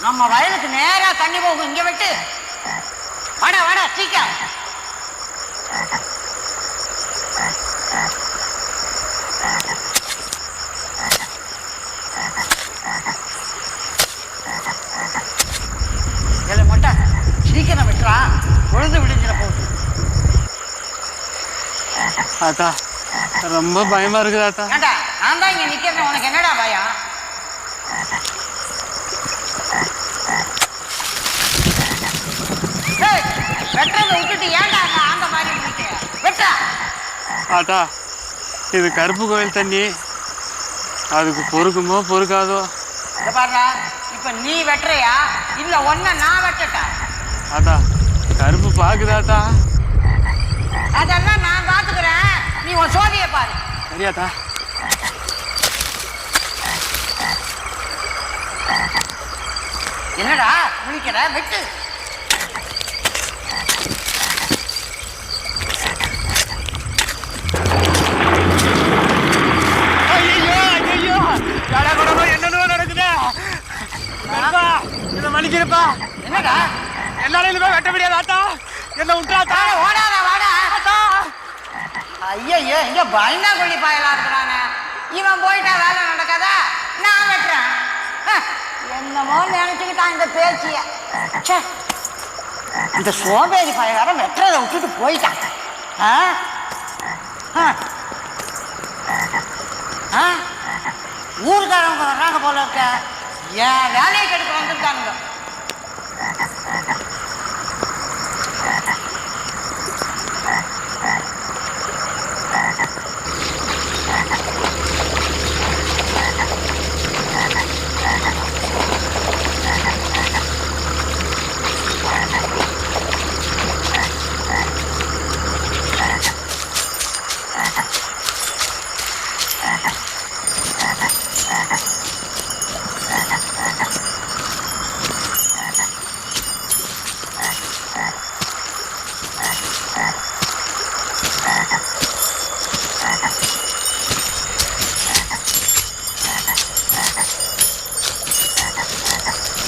நம்ம வயலுக்கு நேரா தண்ணி போகும். இங்க விட்டு வாடா வாடா சீக்கிரம். மொட்டை சீக்கிரம் விட்டுறா, பொழுது விடிஞ்சிட போகுது. ஆத்தா ரொம்ப பயமா இருக்குது ஆத்தா. ஏண்டா நான் தான் இங்க நிக்கிறேன், உனக்கு என்னடா பயம்? வெட்டுறத விட்டுட்டு ஏன்டா அந்த மாதிரி வெட்டா? ஆத்தா இது கருப்பு கோயில் தண்ணி, அதுக்கு பொறுக்குமோ பொறுக்காதோ. பாருடா, இப்ப நீ வெட்டுறியா இல்ல ஒன்ன நான் வெட்டட்டா? ஆத்தா கருப்பு பாக்குதாத்தா? அதெல்லாம் நான் பாத்துக்கிறேன், நீ உன் சோதிய பாரு. சரியாத்தா? என்னடா குளிக்கிற? வெட்டு. என்னென்ன நடக்குது? என்ன மன்னிக்கிறப்பா. என்னடா என்னால இனிமே வெட்ட முடியாது ஆத்தா, என்ன விட்டுறாத்தா. ஓடாத வாடா. ஐயோ இங்க பயந்தா கொள்ளி பாயலா இருக்கிறானே, இவன் போயிட்டா வேலை நடக்காதா? நான் வெட்டுறேன். என்னமோ நினைச்சுக்கிட்டான் இந்த பேச்சிய. இந்த சோம்பேறி பாயலார வெட்டுறதை விட்டுட்டு போயிட்டான். ஊருக்காரவங்க வர்றாங்க போல இருக்க, என் வேலையை கெடுக்க வந்திருக்கானுங்க.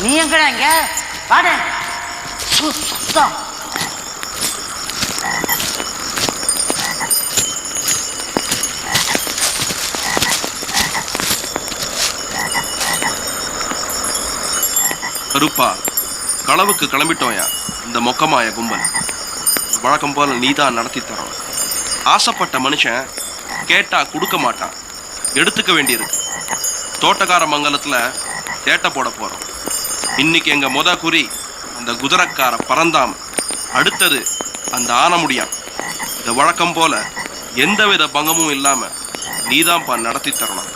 நீ எங்கடா இங்க வாட? சுத்தம். கருப்பா களவுக்கு கிளம்பிட்டோயா. இந்த மொக்கமாய கும்பல் வழக்கம் போல நீதான் நடத்தி தரோம். ஆசைப்பட்ட மனுஷன் கேட்டா கொடுக்க மாட்டான், எடுத்துக்க வேண்டியிருக்கு. தோட்டக்கார மங்கலத்துல தேட்டை போட போறோம். இன்னைக்கு எங்க முத குறி அந்த குதிரக்கார பறந்தாம், அடுத்தது அந்த ஆனமுடியான். இந்த வழக்கம் போல எந்தவித பங்கமும் இல்லாம நீதான்ப்பா நடத்தி தரணும்.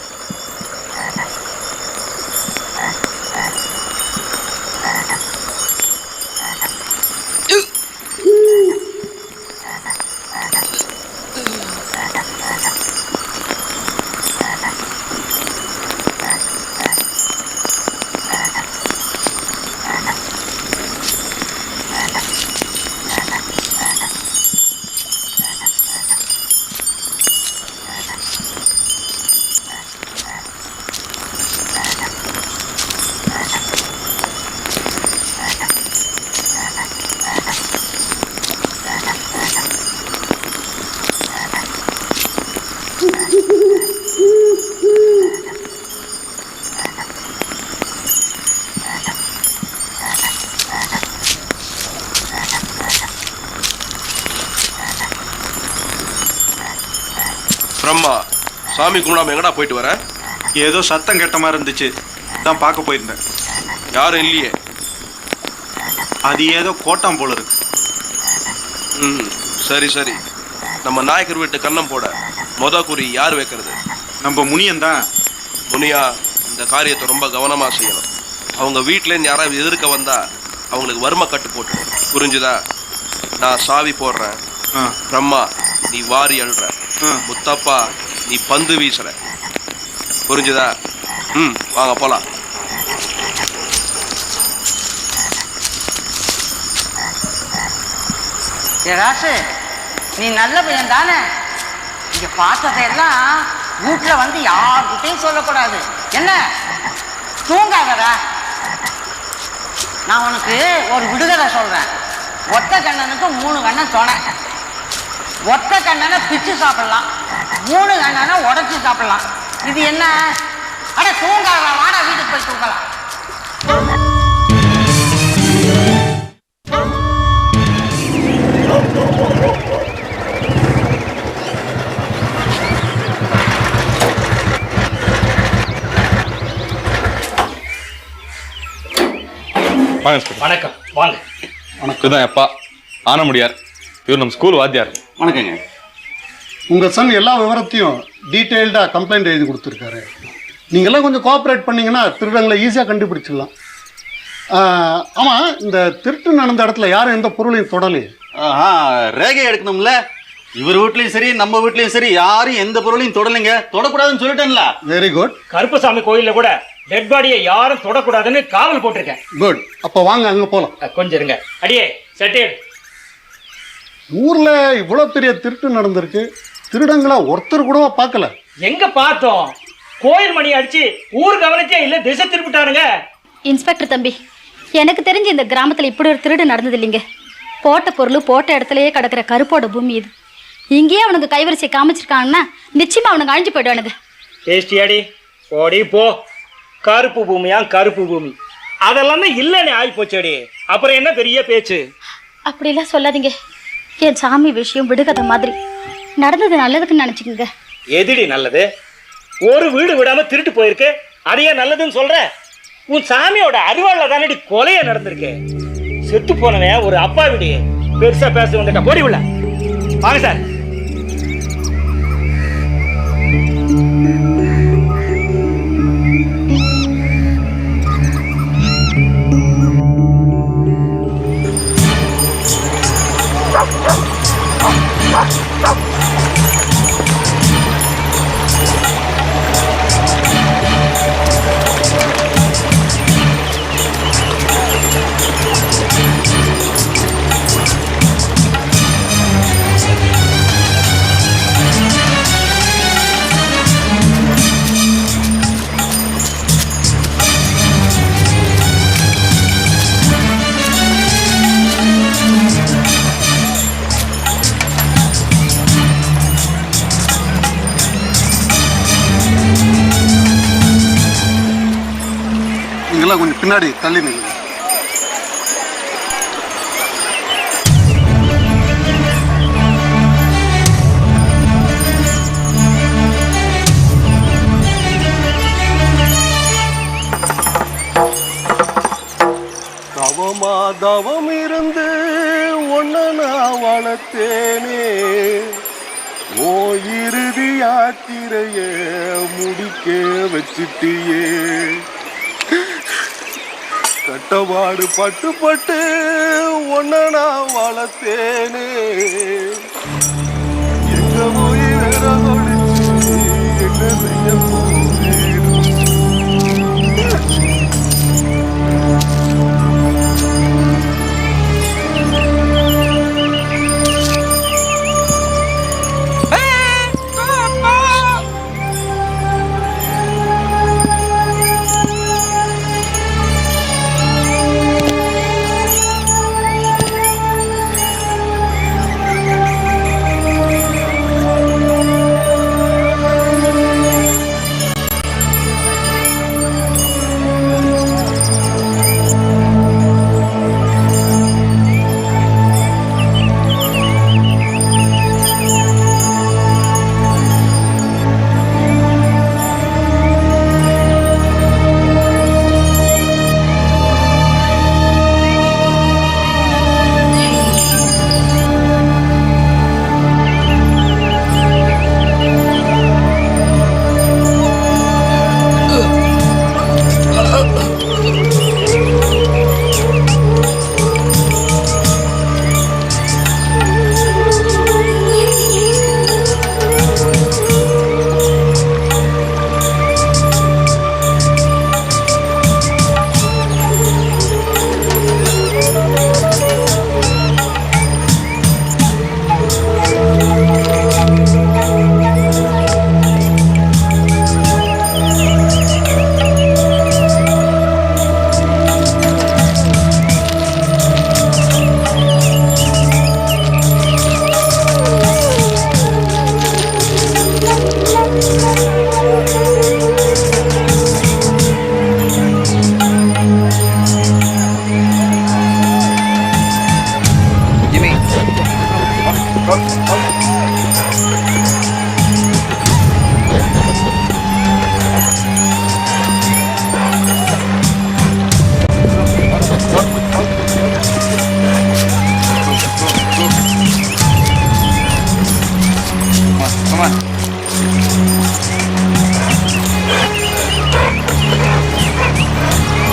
பிரம்மா, சாமி கும்பிடாம எங்கடா போயிட்டு வர? ஏதோ சத்தம் கேட்ட மாதிரி இருந்துச்சு, தான் பார்க்க போயிருந்தேன். யாரும் இல்லையே? அது ஏதோ கோட்டம் போல இருக்கு. சரி சரி. நம்ம நாயக்கர் வீட்டு கண்ணம் போட மொத குறி யார் வைக்கிறது? நம்ம முனியன் தான். முனியா, இந்த காரியத்தை ரொம்ப கவனமா செய்யணும். அவங்க வீட்டிலேருந்து யாராவது எதிர்க்க வந்தா அவங்களுக்கு வறுமை கட்டு போட்டு, புரிஞ்சுதா? நான் சாவி போடுறேன், பிரம்மா நீ வாரி அழுற, முத்தப்பா நீ பந்து வீசுற, புரிஞ்சுதா? வாங்க போலாம். ராசு, நீ நல்ல பையன் தானே? இங்க பார்த்ததையெல்லாம் வீட்டுல வந்து யாருக்கிட்டையும் சொல்லக்கூடாது, என்ன? தூங்காதடா. நான் உனக்கு ஒரு விடுகதை சொல்றேன். ஒத்த கண்ணனுக்கு 3 கண்ணன் துணை. ஒத்த கண்ணனை பிச்சு சாப்பிடலாம், 3 கண்ணனை உடைச்சு சாப்பிடலாம். இது என்ன? அட தூங்கலாம், வாடா வீட்டுக்கு போய் தூங்கலாம். வாங்க இன்ஸ்பெக்டர். வணக்கம், வாங்க. இதுதான் எப்பா ஆனமுடியார், இவர் நம்ம ஸ்கூல் வாத்தியார். வணக்கங்க. உங்கள் சன் எல்லா விவரத்தையும் டீட்டெயில்டாக கம்ப்ளைண்ட் எழுதி கொடுத்துருக்காரு. நீங்கள்லாம் கொஞ்சம் கோஆப்ரேட் பண்ணிங்கன்னா திருடங்களை ஈஸியாக கண்டுபிடிச்சிடலாம். ஆமாம், இந்த திருட்டு நடந்த இடத்துல யாரும் எந்த பொருளையும் தொடலையே? ரேகை எடுக்கணும்ல. இவர் வீட்லயும் சரி நம்ம வீட்லயும் சரி யாரும் எந்த பொருளையும் தொடலைங்க. தொடக்கூடாதுன்னு சொல்லிட்டேன்ல. Very good. கருப்பசாமி கோயில்ல கூட டெட் பாடியை யாரும் தொடக்கூடாதுன்னு காவல் போட்டிருக்கேன். குட். அப்போ வாங்க அங்கே போகலாம். கொஞ்சம் இருங்க. அடியே செட்டில். ஊரில் இவ்வளோ பெரிய திருட்டு நடந்திருக்கு, திருடங்களா ஒருத்தர் கூடவா பார்க்கல? எங்க பார்த்தோம்? கோயில் மணி அடிச்சு ஊர் கவனிச்சே இல்ல, திசை திருப்பிட்டானுங்க. இன்ஸ்பெக்டர் தம்பி, எனக்கு தெரிஞ்சு இந்த கிராமத்தில் இப்படி ஒரு திருடு நடந்தது இல்லைங்க. போட்ட பொருள் போட்ட இடத்துலயே கிடக்கிற கருப்போட பூமி இது. இங்கேயே அவனுக்கு கைவரிசை காமிச்சிருக்காங்கன்னா நிச்சயமா அவனுக்கு அழிஞ்சு போயிடுவானுங்க. டேஸ்டி அடி போடி போ. கருப்பு பூமியா கருப்பு பூமி, அதெல்லாம் இல்லைன்னு ஆகி போச்சடி. அப்புறம் என்ன பெரிய பேச்சு? அப்படிலாம் சொல்லாதீங்க. என் சாமி விஷயம் விடுகதை மாதிரி நடந்தது நல்லதுக்குன்னு நினைச்சுக்கோங்க. எதிரி நல்லது? ஒரு வீடு விடாம திருட்டு போயிருக்கு, அதையே நல்லதுன்னு சொல்ற? உன் சாமியோட அறிவாள தானடி கொலைய நடந்திருக்கு. செத்து போனவன் ஒரு அப்பா வீடு பெருசா பேச வந்துட்டா. போடி உள்ள வாங்க சார். நீங்களாம் கொஞ்சம் பின்னாடி தள்ளி நில்லுங்க. தவமா தவம் இருந்து ஒன்ன நான் வளர்த்தேனே, ஓ இறுதி யாத்திரைய முடிக்க வச்சுட்டியே. கட்டபாடு பட்டு பட்டு ஒன்ன நான் வளர்த்தேனே, எங்க போய் விரவடிச்சு என்ன செய்ய போகிறேன்?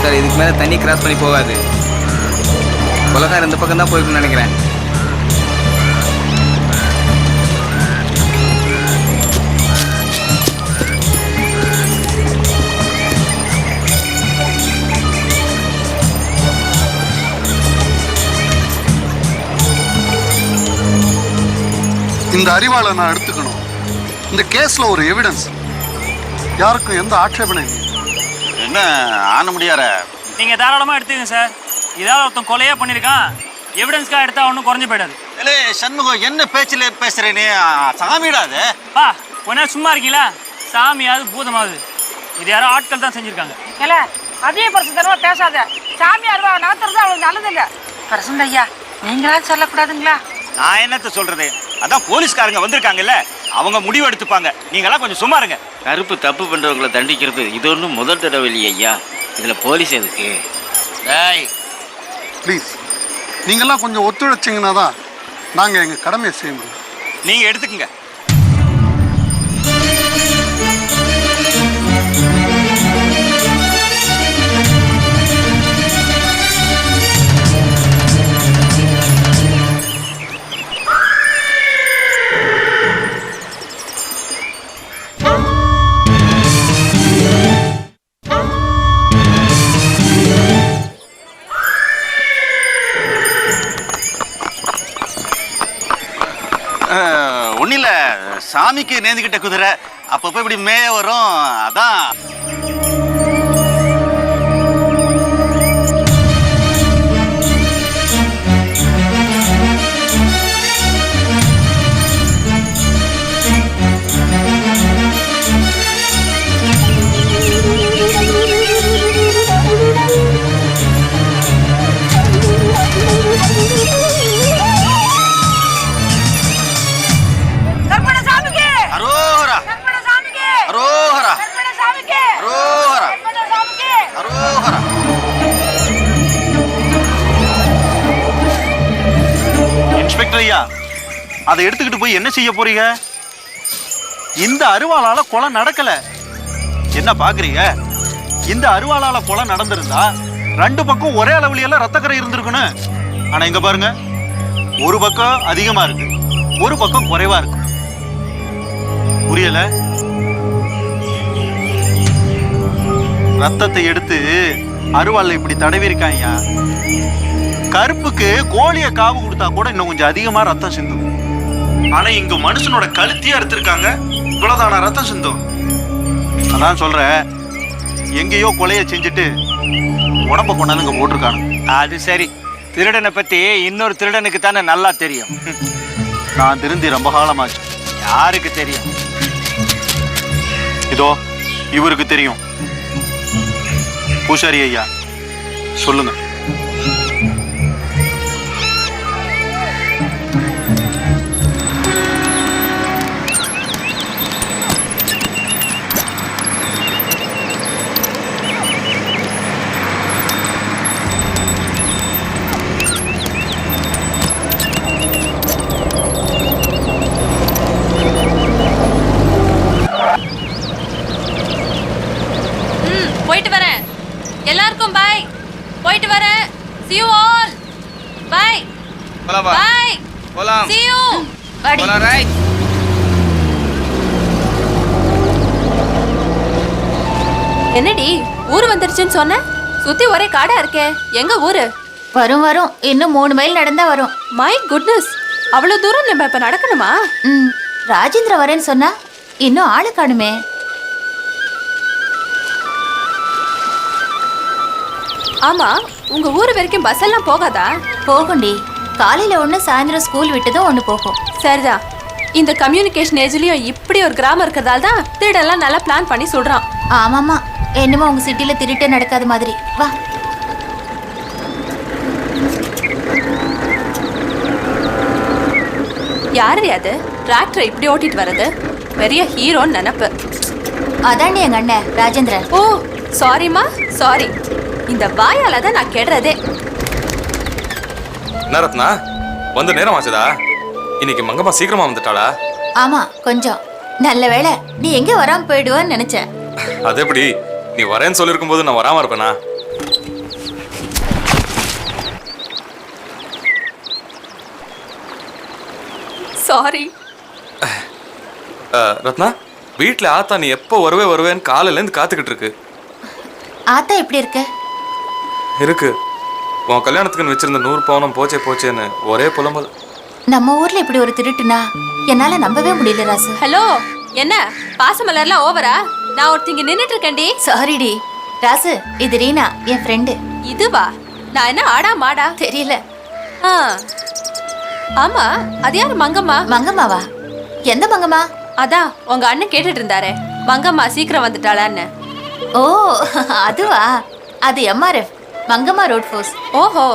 சார், இதுக்கு மேலே தண்ணி கிராஸ் பண்ணி போகாது. கொலகாரம் இந்த பக்கம் தான் போயிருக்குன்னு நினைக்கிறேன். இந்த அறிவாளை நான் எடுத்துக்கணும். இந்த கேஸ்ல ஒரு எவிடன்ஸ், யாருக்கும் எந்த ஆட்சேபனை இல்லை. என்ன ஆன முடியார? நீங்க தாராளமா எடுத்துக்கங்க சார். இதாவது ஒருத்தன் கொலையா பண்ணிருக்கான், எவிடன்ஸ்க்காக எடுத்தா ஒன்றும் குறைஞ்சு போயிடாது. இல்லை சண்முகம், என்ன பேச்சில் பேசுறேனே? சாமிடாது பா கொஞ்ச நேரம் சும்மா இருக்கீங்களா? சாமியாவது பூதமாவது இது யாரோ ஆட்கள் தான் செஞ்சிருக்காங்க. இல்ல அதே பிரச்சனை பேசாத. சாமியார் நகர்த்துறது அவளுக்கு நல்லது இல்ல. பிரசந்த ஐயா, நீங்களாம் சொல்லக்கூடாதுங்களா? நான் என்னத்த சொல்றது, அதான் போலீஸ்காரங்க வந்திருக்காங்கல்ல, அவங்க முடிவு எடுத்துப்பாங்க. நீங்களாம் கொஞ்சம் சும்மா இருங்க. கருப்பு தப்பு பண்றவங்களை தண்டிக்கிறது இது ஒன்றும் முதல் தடவை இல்லையா ஐயா. இதுல போலீஸ் எதுக்கு? ப்ளீஸ், நீங்கள்லாம் கொஞ்சம் ஒத்துழைச்சிங்கன்னா தான் நாங்கள் எங்கள் கடமையை செய்ய முடியும். நீங்க எடுத்துக்கங்க. ஒன்றும் இல்லை, சாமிக்கு நேர்ந்துக்கிட்ட குதிரை அப்பப்போ இப்படி மேய வரும், அதான். இன்ஸ்பெக்டர் ஐயா, அதை எடுத்துக்கிட்டு போய் என்ன செய்ய போறீங்க? இந்த அருவாளால கொலை நடக்கல. என்ன பாக்குறீங்க? இந்த அருவாளால கொலை நடந்திருந்தா ரெண்டு பக்கம் ஒரே அளவுல எல்லாம் ரத்தக்கரை இருந்திருக்கணும். ஆனா இங்க பாருங்க, ஒரு பக்கம் அதிகமா இருக்கு, ஒரு பக்கம் குறைவா இருக்கு. புரியல? ரத்தத்தை எடுத்து அருவாள்ல இப்படி தடவி இருக்காங்க. கருப்புக்கு கோழிய காவு கொடுத்தா கூட இன்னும் கொஞ்சம் அதிகமா ரத்தம் சிந்தும். ஆனா இங்க மனுஷனோட கழுத்தையே எடுத்திருக்காங்க, இவ்வளவுதான ரத்தம் சிந்தும். அதான் சொல்றேன், எங்கேயோ கொலைய செஞ்சுட்டு உடம்ப கொண்டாந்து இங்க போட்டிருக்கானு. அது சரி, திருடனை பத்தி இன்னொரு திருடனுக்கு தானே நல்லா தெரியும். நான் திருந்தி ரொம்ப காலமாச்சு. யாருக்கு தெரியும்? இதோ இவருக்கு தெரியும். பூசாரி ஐயா, சொல்லுங்க. போயிட்டு வரேன். எல்லாருக்கும் பாய். போயிட்டு வரேன். See you all. Bye. போலாமா? Bye. போலாம். See you. போலாம், ரைட். என்னடி ஊர் வந்துருச்சுன்னு சொன்ன? சுத்தி ஒரே காடா இருக்கே. எங்க ஊரு? வரும் வரும், இன்னும் 3 மைல் நடந்தா வரும். மை குட்னஸ், அவ்வளவு தூரம் நம்ம இப்ப நடக்கணுமா? ராஜேந்திர வரேன்னு சொன்னா இன்னும் ஆளு காணுமே. ஆமா, உங்க ஊரு வரைக்கும் பஸ் எல்லாம் போகாதா? போகும்டி, காலையில ஒண்ணு, சாயந்தரம் ஸ்கூல் விட்டதும் ஒண்ணு போகும். சரிதான். இந்த கம்யூனிகேஷன் ஏஜ்லயும் இப்படி ஒரு கிராமம் இருக்கிறதால தான் திருடெல்லாம் நல்லா பிளான் பண்ணி சொல்றான். ஆமாமா, என்னமோ உங்க சிட்டில திருட்டே நடக்காத மாதிரி. வா. யாரு அது டிராக்டர் இப்படி ஓட்டிட்டு வர்றது? பெரிய ஹீரோன்னு நினைப்பு. அதாண்டி எங்க அண்ணன் ராஜேந்திரன். ஓ சாரிம்மா, சாரி. இந்த வாயால தான் நான் கெடுறதே. என்ன ரத்னா, வந்து நேரம் ஆச்சுதா? இன்னைக்கு மங்கம்மா சீக்கிரமா வந்துட்டாளா? ஆமா, கொஞ்சம். நல்ல வேளை நீ எங்க வராம போயிடுவான்னு நினைச்சேன். அது எப்படி? நீ வரேன்னு சொல்லியிருக்கும் போது நான் வராம இருப்பேனா? சாரி. ரத்னா, வீட்டில் ஆத்தா நீ எப்போ வருவேன்னு காலையிலேருந்து காத்துக்கிட்டு இருக்கு. ஆத்தா எப்படி இருக்க? இருக்கு. உன் கல்யாணத்துக்குன்னு வச்சிருந்த 100 பவுனம் போச்சேன்னு ஒரே புலம்பல். நம்ம ஊர்ல இப்படி ஒரு திருட்டுனா என்னால நம்பவே முடியல ராசு. ஹலோ, என்ன பாசமலர்லாம் ஓவரா? நான் ஒருத்தங்க நின்னுட்டு இருக்கேன்டி. சாரிடி ராசு, இது ரீனா, என் ஃப்ரெண்டு. இதுவா? நான் என்ன ஆடா மாடா தெரியல. ஆமா, அது யாரு? மங்கம்மா. மங்கம்மாவா? எந்த மங்கம்மா? அதான் உங்க அண்ணன் கேட்டுட்டு இருந்தாரே, மங்கம்மா சீக்கிரம் வந்துட்டாளான்னு. ஓ அதுவா? அது எம்ஆர்எஃப், மங்கம்மா ரோட் ஃபோர்ஸ். ஓஹோ,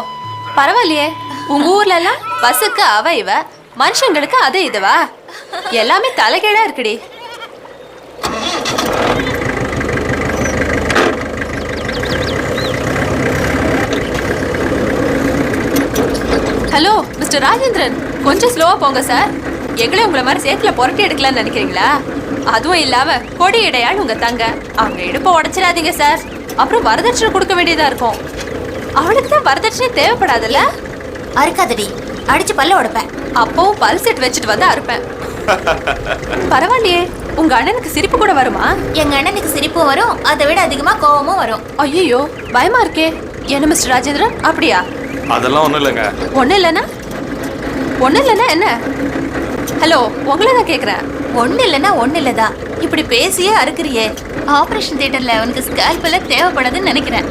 பரவாயில்லையே. உங்க ஊர்ல எல்லாம் பஸ்ஸுக்கு அவ இவ, மனுஷங்களுக்கு அது இதுவா? எல்லாமே தலைகீழா இருக்குடி. ஹலோ மிஸ்டர் ராஜேந்திரன், கொஞ்சம் ஸ்லோவா போங்க சார். எங்களே உங்களை மாதிரி சேத்துல புரட்டி எடுக்கலாம்னு நினைக்கிறீங்களா? அதுவும் இல்லாம கொடி இடையாள் உங்க தங்க, அவங்க இடுப்ப உடைச்சிடாதீங்க சார். அப்புறம் வரதட்சணை கொடுக்க வேண்டியதா இருக்கும். அவளுக்கு தான் வரதட்சணை தேவைப்படாதுல்ல? அறுக்காதடி, அடிச்சு பல்ல உடைப்பேன். அப்பவும் பல் செட் வச்சுட்டு வந்து அறுப்பேன். பரவாயில்லையே, உங்க அண்ணனுக்கு சிரிப்பு கூட வருமா? எங்க அண்ணனுக்கு சிரிப்பும் வரும், அதை விட அதிகமா கோவமும் வரும். ஐயோ பயமா இருக்கே. என்ன மிஸ்டர் ராஜேந்திரன், அப்படியா? அதெல்லாம் ஒன்றும் இல்லைங்க. ஒன்றும் இல்லைன்னா என்ன? ஹலோ, உங்களை தான் கேட்குறேன். ஒன்றும் இல்லைன்னா ஒன்றும் இல்லைதா? இப்படி பேசியே அறுக்கிறியே. ஆப்ரேஷன் தியேட்டர்ல உனக்கு ஸ்கேல்ப் எல்லாம் தேவைப்படாதுன்னு நினைக்கிறேன்.